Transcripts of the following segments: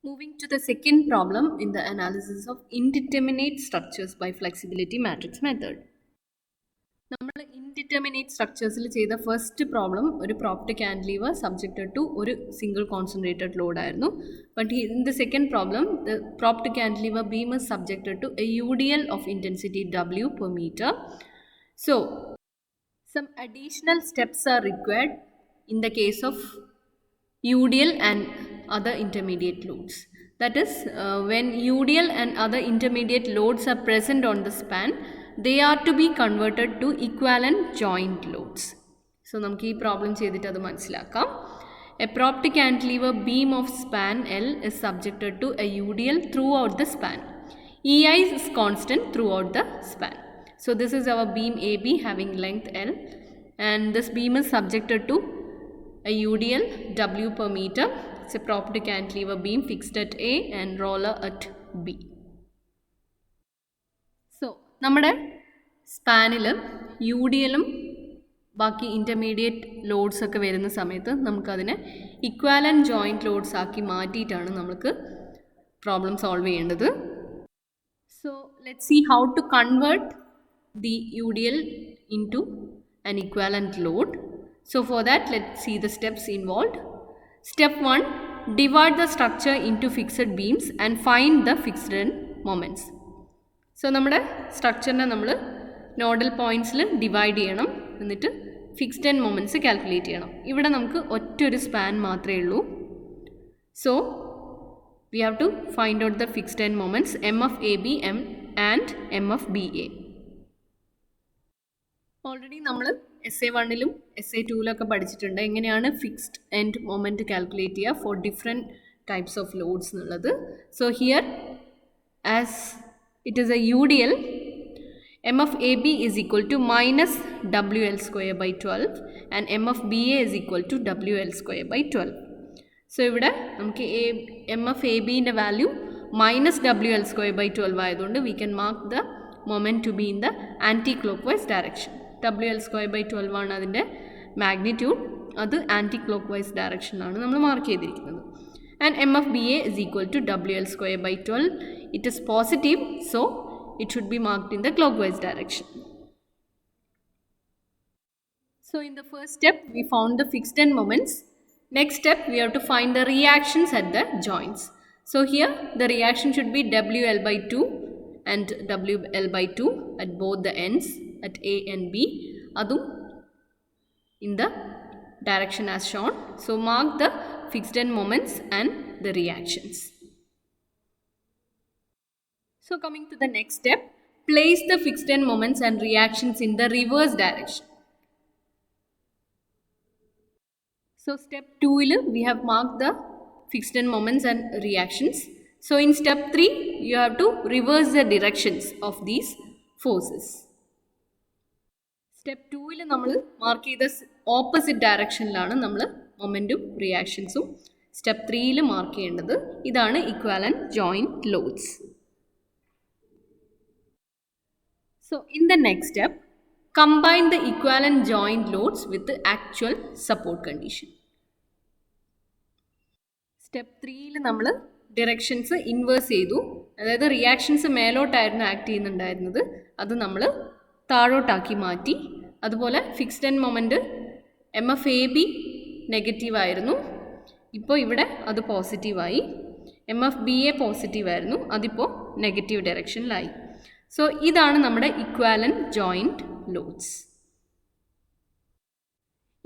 Moving to the second problem in the analysis of indeterminate structures by flexibility matrix method. നമ്മൾ indeterminate സ്ട്രക്ചേഴ്സിൽ ചെയ്ത first problem ഒരു propped cantilever subjected to ഒരു single concentrated load ആയിരുന്നു. But in the second problem the propped cantilever beam is subjected to a UDL of intensity W per meter. So some additional steps are required in the case of UDL and other intermediate loads. That is, when UDL and other intermediate loads are present on the span, they are to be converted to equivalent joint loads. So, നമുക്ക് ഈ problem ചെയ്തിട്ട് അത് മനസ്സിലാക്കാം. A propped cantilever beam of span L is subjected to a UDL throughout the span. EI is constant throughout the span. So, this is our beam AB having length L, and this beam is subjected to a UDL W per meter. It's a propped cantilever beam fixed at A and roller at B. So, നമ്മുടെ സ്പാനിൽ UDLും ബാക്കി intermediate lords ഒക്കെ വരുന്ന സമയത്ത് നമുക്കതിനെ equivalent joint lords ആക്കി മാറ്റിയിട്ടാണ് നമുക്ക് problem solve ചെയ്യേണ്ടത്. So let see how to convert the UDL into an equivalent load. So for that, let's see the steps involved. Step 1, divide the structure into fixed beams and find the fixed end moments. So നമ്മുടെ സ്ട്രക്ചറിനെ നമ്മൾ nodal പോയിൻറ്റ്സിൽ divide ചെയ്യണം, എന്നിട്ട് fixed end moments calculate ചെയ്യണം. ഇവിടെ നമുക്ക് ഒറ്റൊരു span മാത്രമേ ഉള്ളൂ. So we have to find out the fixed end moments M of AB and M of BA. Already നമ്മൾ SA1ലും SA2ലൊക്കെ പഠിച്ചിട്ടുണ്ട് എങ്ങനെയാണ് ഫിക്സ്ഡ് എൻഡ് മൊമെൻറ്റ് കാൽക്കുലേറ്റ് ചെയ്യുക for different types of loads എന്നുള്ളത്. So here as it is a UDL, M of AB is equal to minus WL square by 12 and M of BA is equal to WL square by 12. സോ ഇവിടെ നമുക്ക് M of ABൻ്റെ value minus WL square by 12 ആയതുകൊണ്ട് we can mark the moment to be in the anticlockwise direction. WL square by 12 ആണ് അതിൻ്റെ magnitude, അത് anti clock vice ഡയറക്ഷനാണ് നമ്മൾ mark ചെയ്തിരിക്കുന്നത്. And M of BA is equal to WL square by 12. It is positive, so it should be marked in the clockwise direction. So in the first step, we found the fixed end moments. Next step, we have to find the reactions at the joints. So here, the reaction should be WL by 2 and WL by 2 at both the ends, at A and B. Adum in the direction as shown. So mark the fixed end moments and the reactions. So coming to the next step, place the fixed end moments and reactions in the reverse direction. So step 2 we have marked the fixed end moments and reactions. So in step 3 you have to reverse the directions of these forces. Step 2 നമ്മൾ mark ചെയ്ത opposite ഡയറക്ഷനിലാണ് നമ്മൾ മൊമെൻറ്റും റിയാക്ഷൻസും step 3 mark ചെയ്യേണ്ടത്. ഇതാണ് equivalent joint loads. So in the next step, combine the equivalent joint loads with the actual support condition. Step 3 നമ്മൾ directions inverse ചെയ്തു, അതായത് reactions മേലോട്ടായിരുന്നു act ചെയ്യുന്നുണ്ടായിരുന്നത്, അത് നമ്മൾ താഴോട്ടാക്കി മാറ്റി. അതുപോലെ fixed end moment M of AB negative ആയിരുന്നു, ഇപ്പോൾ ഇവിടെ അത് പോസിറ്റീവായി. M of BA പോസിറ്റീവ് ആയിരുന്നു, അതിപ്പോൾ നെഗറ്റീവ് ഡയറക്ഷനിലായി. സോ ഇതാണ് നമ്മുടെ equivalent joint loads.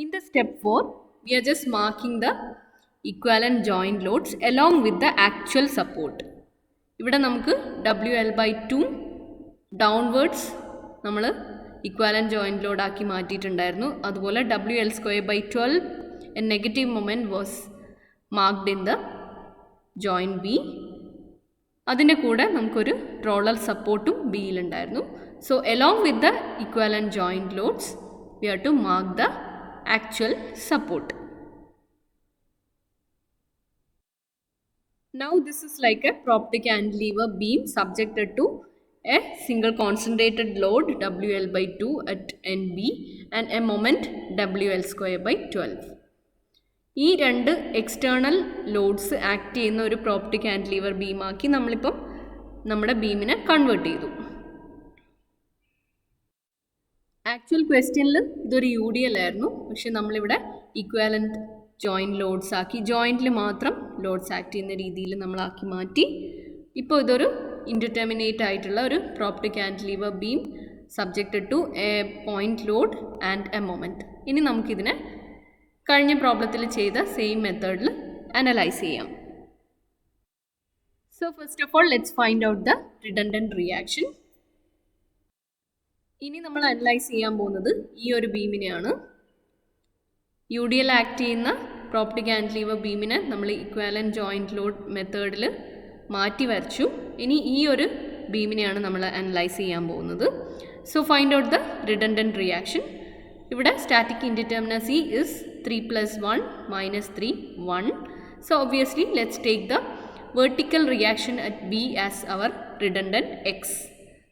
In the step 4 we are just marking the equivalent joint loads along with the actual support. ഇവിടെ നമുക്ക് WL by 2 ഡൗൺവേർഡ്സ് നമ്മൾ ഇക്വാലൻറ്റ് ജോയിൻറ്റ് ലോഡാക്കി മാറ്റിയിട്ടുണ്ടായിരുന്നു. അതുപോലെ WL square by 12 a negative moment was marked in the joint B. അതിൻ്റെ കൂടെ നമുക്കൊരു roller സപ്പോർട്ടും ബിയിലുണ്ടായിരുന്നു. So along with the equivalent joint loads we have to mark the actual support. Now this is like a propped cantilever beam subjected to a single concentrated load WL by 2 at NB and a moment WL square by 12. ഈ രണ്ട് external lords act ചെയ്യുന്ന ഒരു property കാൻറ്റിലീവർ ബീമാക്കി നമ്മളിപ്പം നമ്മുടെ ബീമിനെ convert ചെയ്തു. Actual ക്വസ്റ്റ്യനിൽ ഇതൊരു UDL ആയിരുന്നു, പക്ഷെ നമ്മളിവിടെ ഇക്വാലൻറ്റ് ജോയിൻറ്റ് ലോഡ്സ് ആക്കി, ജോയിൻറ്റിൽ മാത്രം ലോഡ്സ് ആക്ട് ചെയ്യുന്ന രീതിയിൽ നമ്മളാക്കി മാറ്റി. ഇപ്പോൾ ഇതൊരു ഇൻഡിറ്റർമിനേറ്റ് ആയിട്ടുള്ള ഒരു property cantilever beam subjected to a point load and a moment. ഇനി നമുക്കിതിനെ കഴിഞ്ഞ പ്രോബ്ലത്തിൽ ചെയ്ത സെയിം മെത്തേഡിൽ അനലൈസ് ചെയ്യാം. So first of all let's find out the redundant reaction. ഇനി നമ്മൾ അനലൈസ് ചെയ്യാൻ പോകുന്നത് ഈ ഒരു ബീമിനെയാണ്. UDL ആക്ട് ചെയ്യുന്ന പ്രോപ്പർട്ടി കാൻറ്റിലീവർ ബീമിനെ നമ്മൾ ഇക്വാലൻറ്റ് ജോയിൻറ്റ് ലോഡ് മെത്തേഡിൽ മാറ്റി വരച്ചു. ഇനി ഈ ഒരു ബീമിനെയാണ് നമ്മൾ അനലൈസ് ചെയ്യാൻ പോകുന്നത്. So find out the redundant reaction. ഇവിടെ static indeterminacy is 3 + 1 - 3 1. So obviously let's take the vertical reaction at B as our redundant X.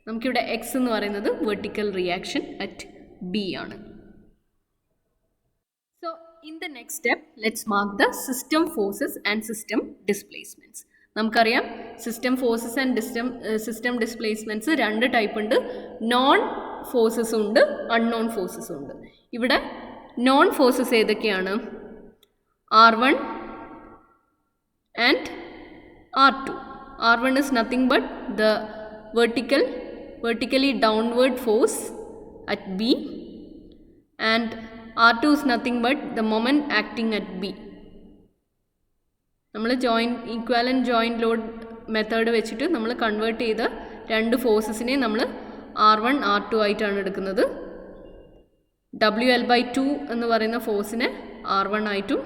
നമുക്കിവിടെ X എന്ന് പറയുന്നത് vertical reaction at B ആണ്. So in the next step let's mark the system forces and system displacements. നമുക്കറിയാം system forces and system displacements രണ്ട് type ഉണ്ട്. Non ഫോഴ്സസും ഉണ്ട്, unknown ഫോഴ്സസും ഉണ്ട്. ഇവിടെ നോൺ ഫോഴ്സസ് ഏതൊക്കെയാണ്? R1 and R2. R1 is nothing but the vertically downward force at B, and R2 is nothing but the moment acting at B. നമ്മൾ ഈക്വാലൻറ്റ് joint load method വെച്ചിട്ട് നമ്മൾ convert ചെയ്ത രണ്ട് ഫോഴ്സസിനെ നമ്മൾ R1 R2 ആയിട്ടാണ് എടുക്കുന്നത്. WL/2 എന്ന് പറയുന്ന ഫോഴ്സിനെ R1 ആയിട്ടും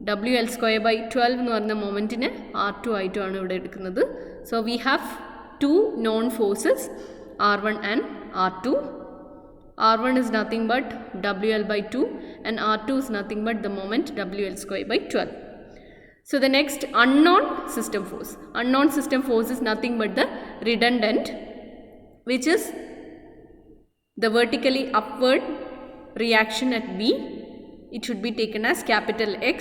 WL²/12 എന്ന് പറയുന്ന മൊമെൻറ്റിനെ R2 ആയിട്ടുമാണ് ഇവിടെ എടുക്കുന്നത്. So we have two known forces R1 and R2. R1 is nothing but WL/2 and R2 is nothing but the moment WL²/12. So the next unknown system force. Unknown system force is nothing but the redundant, which is the vertically upward reaction at B. It should be taken as capital X.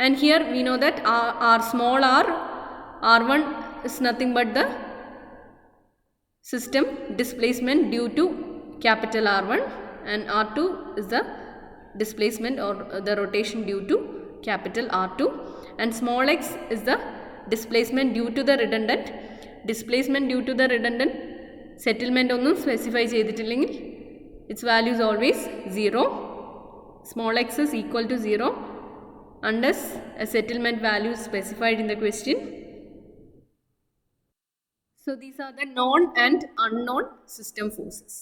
And here we know that R small r, R1 is nothing but the system displacement due to capital R1, and R2 is the displacement or the rotation due to capital R2, and small x is the displacement due to the redundant. Displacement due to the redundant settlement ഒന്നും specify ചെയ്തിട്ടില്ലെങ്കിൽ its value is always 0. Small x is equal to 0 unless a settlement value is specified in the question. So these are the known and unknown system forces.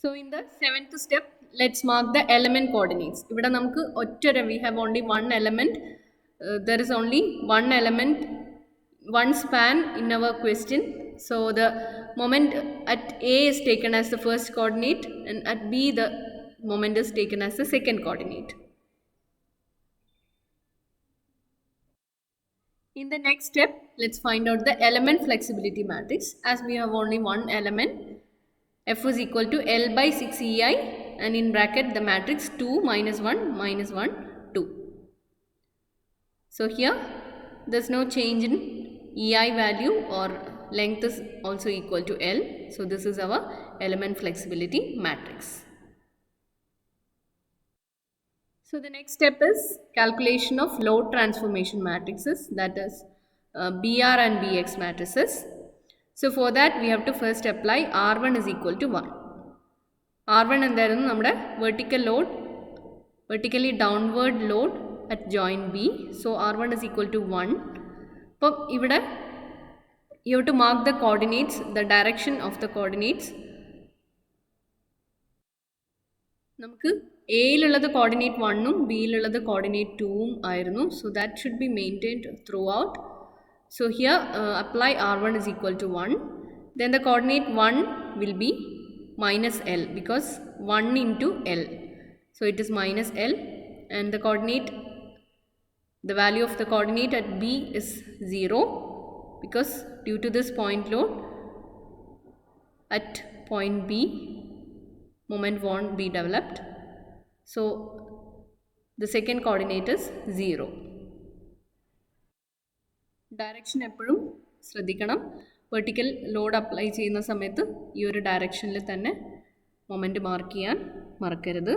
So in the 7th step, let's mark the element coordinates. ഇവിടെ നമുക്ക് ഒറ്റ we have only one element. There is only one element, one span in our question. So the moment at A is taken as the first coordinate, and at B the moment is taken as the second coordinate. In the next step, let's find out the element flexibility matrix. As we have only one element, F is equal to L/6EI, and in bracket the matrix 2 - 1 - 1 2. So here there's no change in EI value, or length is also equal to L. So this is our element flexibility matrix. So the next step is calculation of load transformation matrices, that is BR and BX matrices. So for that we have to first apply R1 is equal to 1. R1 എന്തായിരുന്നു? നമ്മുടെ vertical load, vertically downward load at joint B. So R1 is equal to 1. അപ്പം ഇവിടെ you have to mark the coordinates, the direction of the coordinates. നമുക്ക് എയിലുള്ളത് coordinate 1ഉം ബിയിലുള്ളത് coordinate 2ഉം ആയിരുന്നു. So that should be maintained throughout. So here apply R1 is equal to 1. Then the coordinate 1 will be minus L, because 1 into L. So it is minus L, and the coordinate, the value of the coordinate at B is 0, because due to this point load at point B, moment won't be developed. So The second coordinate is 0. Direction എപ്പോഴും ശ്രദ്ധിക്കണം. Vertical load apply ചെയ്യുന്ന സമയത്ത് ഈ ഒരു ഡയറക്ഷനിൽ തന്നെ moment mark ചെയ്യാൻ മറക്കരുത്.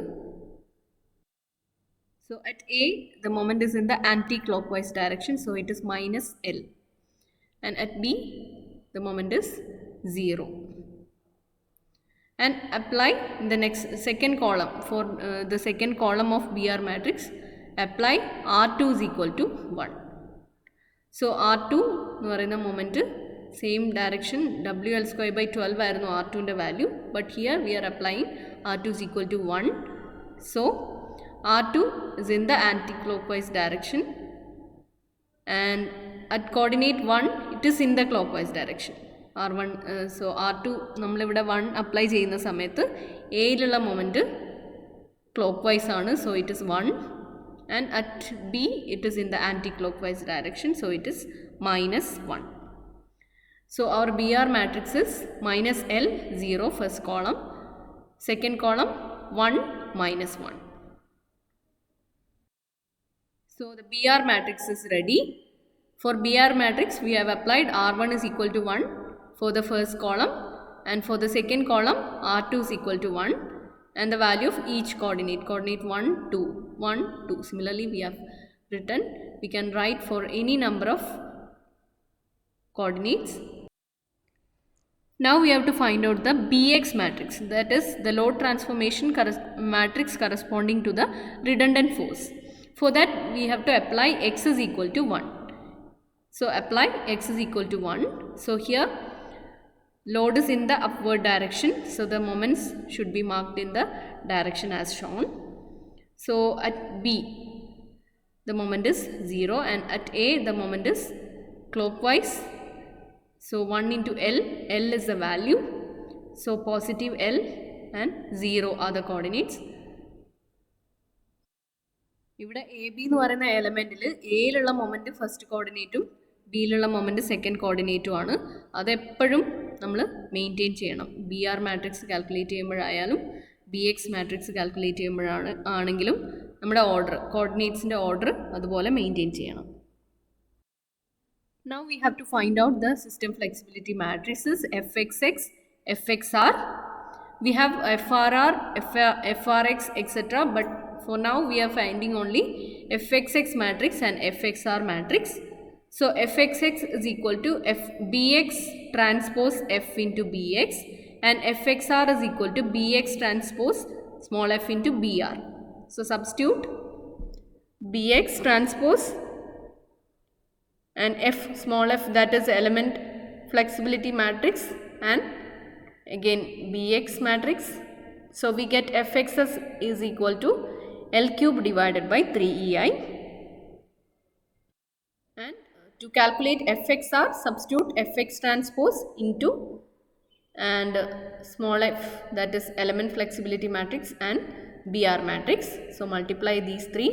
So at A, the moment is in the anti-clockwise direction, so it is minus L. And at B, the moment is 0. And apply the next second column. For the second column of BR matrix, apply R2 is equal to 1. So R2 എന്ന് പറയുന്ന moment same direction WL square by 12 ആയിരുന്നു R2ൻ്റെ value. But here we are applying R2 is equal to 1. So R2 is in the anti-clockwise direction and at coordinate 1 it is in the clockwise direction. R1 so R2 നമ്മളിവിടെ 1 apply ചെയ്യുന്ന സമയത്ത് എയിലുള്ള moment clockwise ആണ്, so it is 1. And at B it is in the anti-clockwise direction, so it is minus 1. So our BR matrix is minus L 0 first column, second column 1 minus 1. So the BR matrix is ready. For BR matrix we have applied R1 is equal to 1 for the first column, and for the second column R2 is equal to 1. And the value of each coordinate 1 2 1 2. Similarly we have written, we can write for any number of coordinates. Now we have to find out the BX matrix, that is the load transformation matrix corresponding to the redundant force. For that we have to apply x is equal to 1. So apply x is equal to 1. So here load is in the upward direction, so the moments should be marked in the direction as shown. So at B the moment is 0 and at A the moment is clockwise. So 1 into L, L is the value, so positive L and 0 are the coordinates. ഇവിടെ A B എന്ന് പറയുന്ന എലമെൻറ്റിൽ എയിലുള്ള moment first കോർഡിനേറ്റും ബിയിലുള്ള moment second കോർഡിനേറ്റും ആണ്. അതെപ്പോഴും നമ്മൾ മെയിൻറ്റെയിൻ ചെയ്യണം. ബി ആർ മാട്രിക്സ് കാൽക്കുലേറ്റ് ചെയ്യുമ്പോഴായാലും ബി എക്സ് മാട്രിക്സ് കാൽക്കുലേറ്റ് ചെയ്യുമ്പോഴാണെങ്കിലും നമ്മുടെ ഓർഡർ കോർഡിനേറ്റ്സിൻ്റെ ഓർഡർ അതുപോലെ മെയിൻറ്റെയിൻ ചെയ്യണം. Now we have to find out the system flexibility matrices Fxx, Fxr. We have FRR, FRX, etc. But for now we are finding only Fxx matrix and Fxr matrix. So Fxx is equal to Bx transpose F into Bx, and Fxr is equal to Bx transpose small f into Br. So substitute Bx transpose and F small f, that is element flexibility matrix, and again Bx matrix. So we get Fxs is equal to L cube divided by 3EI. And to calculate Fxr, substitute Fx transpose into and small f, that is element flexibility matrix, and Br matrix. So multiply these three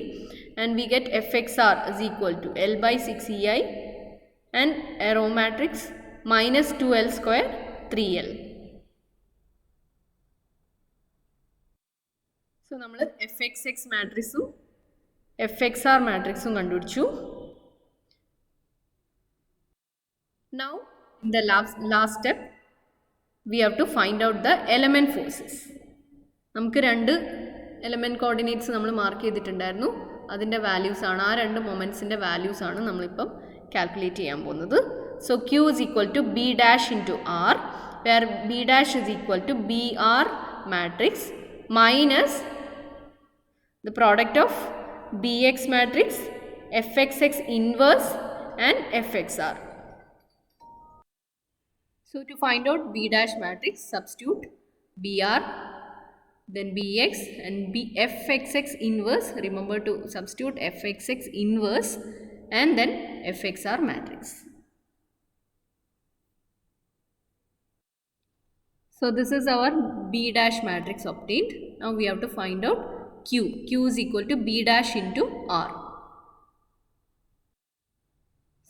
and we get Fxr is equal to L by 6EI and arrow matrix minus 2L square 3L. So നമ്മൾ Fxx മാട്രിക്സും Fxr മാട്രിക്സും കണ്ടുപിടിച്ചു. Now in the last step we have to find out the element forces. നമുക്ക് രണ്ട് element coordinates നമ്മൾ mark ചെയ്തിട്ടുണ്ടായിരുന്നു. അതിൻ്റെ values ആണ്, ആ രണ്ട് മൊമെൻറ്റ്സിൻ്റെ വാല്യൂസ് ആണ് നമ്മളിപ്പം കാൽക്കുലേറ്റ് ചെയ്യാൻ പോകുന്നത്. So Q is equal to B dash into R, where B dash is equal to BR matrix minus the product of Bx matrix, Fxx inverse and Fxr. So to find out B dash matrix, substitute Br, then Bx and Fxx inverse. Remember to substitute Fxx inverse and then Fxr matrix. So this is our B dash matrix obtained. Now we have to find out Q. Q is equal to B dash into R.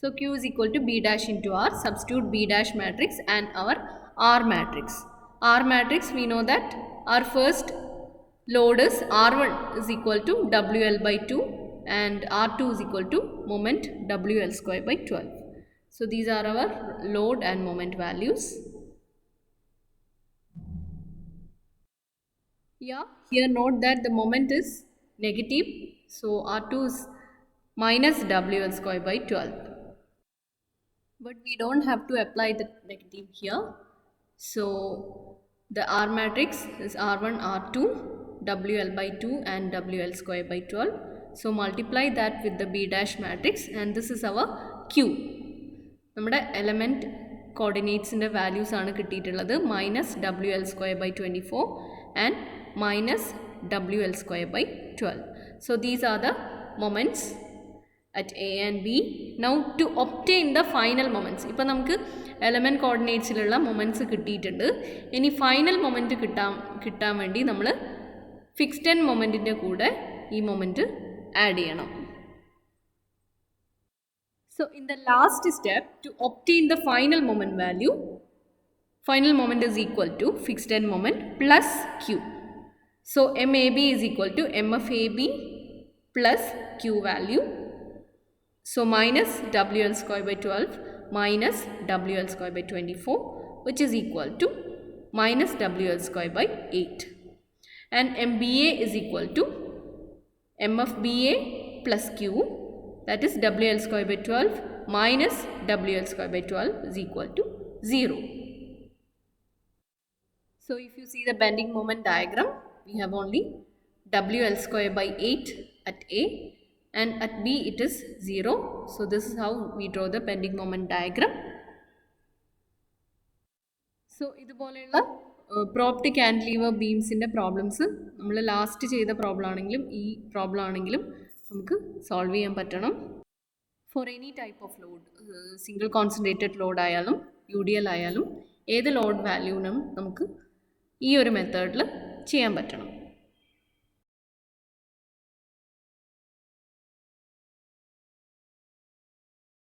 So Q is equal to B dash into R. Substitute B dash matrix and our R matrix. R matrix, we know that our first load is R1 is equal to WL by 2 and R2 is equal to moment WL square by 12. So these are our load and moment values. Yeah, here note that the moment is negative, so R2 is minus WL square by 12. But we don't have to apply the negative here. So the R matrix is R1, R2, WL by 2 and WL square by 12. So multiply that with the B dash matrix and this is our Q. നമ്മുടെ element കോർഡിനേറ്റ്സിൻ്റെ values ആണ് കിട്ടിയിട്ടുള്ളത് -WL square by 24 and -WL square by 12. So these are the moments at A and B. Now to obtain the final moments, ഇപ്പോൾ നമുക്ക് element കോർഡിനേറ്റ്സിലുള്ള moments കിട്ടിയിട്ടുണ്ട്. ഇനി final moment കിട്ടാൻ വേണ്ടി നമ്മൾ ഫിക്സ്ഡ് എൻഡ് മൊമെൻറ്റിൻ്റെ കൂടെ ഈ മൊമെൻറ്റ് ആഡ് ചെയ്യണം. So in the last step, to obtain the final moment value, final moment is equal to fixed end moment plus Q. So MAB is equal to MFAB plus Q value. So minus WL square by 12 minus WL square by 24, which is equal to minus WL square by 8. And MBA is equal to MFBA plus Q, that is WL square by 12 minus WL square by 12 is equal to 0. So if you see the bending moment diagram, we have only WL square by 8 at A and at B it is 0. So this is how we draw the bending moment diagram. So ഇതുപോലെയുള്ള പ്രോപ്ഡ് കാൻറ്റിലീവർ ബീംസിൻ്റെ problems നമ്മൾ last ചെയ്ത problem ആണെങ്കിലും ഈ problem ആണെങ്കിലും നമുക്ക് solve ചെയ്യാൻ പറ്റണം. For any type of load, single concentrated load ആയാലും UDL ആയാലും ഏത് ലോഡ് വാല്യൂവിനും നമുക്ക് ഈ ഒരു മെത്തേഡിൽ ചെയ്യാൻ പറ്റണം.